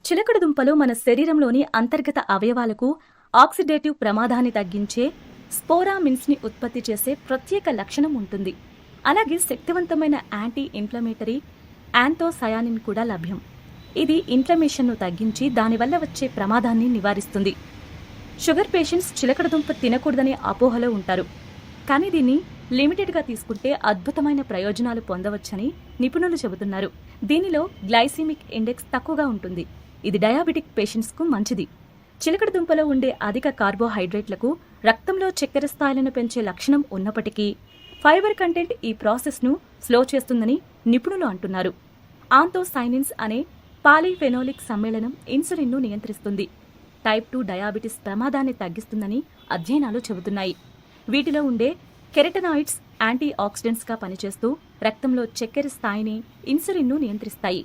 చిలకడ దుంపలు మన శరీరంలోని అంతర్గత అవయవాలకు ఆక్సిడేటివ్ ప్రమాదాన్ని తగ్గించే స్పోరామిన్స్ని ఉత్పత్తి చేసే ప్రత్యేక లక్షణం ఉంటుంది. అలాగే శక్తివంతమైన యాంటీ ఇన్ఫ్లమేటరీ యాంథోసయానిన్ కూడా లభ్యం. ఇది ఇన్ఫ్లమేషన్ను తగ్గించి దానివల్ల వచ్చే ప్రమాదాన్ని నివారిస్తుంది. షుగర్ పేషెంట్స్ చిలకడ దుంప తినకూడదనే అపోహలో ఉంటారు. కానీ దీన్ని లిమిటెడ్గా తీసుకుంటే అద్భుతమైన ప్రయోజనాలు పొందవచ్చని నిపుణులు చెబుతున్నారు. దీనిలో గ్లైసెమిక్ ఇండెక్స్ తక్కువగా ఉంటుంది. ఇది డయాబెటిక్ పేషెంట్స్కు మంచిది. చిలకడ దుంపలో ఉండే అధిక కార్బోహైడ్రేట్లకు రక్తంలో చక్కెర స్థాయిలను పెంచే లక్షణం ఉన్నప్పటికీ ఫైబర్ కంటెంట్ ఈ ప్రాసెస్ను స్లో చేస్తుందని నిపుణులు అంటున్నారు. ఆంథోసైనిన్స్ అనే పాలీఫెనోలిక్ సమ్మేళనం ఇన్సులిన్ను నియంత్రిస్తుంది. టైప్ 2 డయాబెటిస్ ప్రమాదాన్ని తగ్గిస్తుందని అధ్యయనాలు చెబుతున్నాయి. వీటిలో ఉండే కెరటనాయిడ్స్ యాంటీ ఆక్సిడెంట్స్గా పనిచేస్తూ రక్తంలో చక్కెర స్థాయిని, ఇన్సులిన్ను నియంత్రిస్తాయి.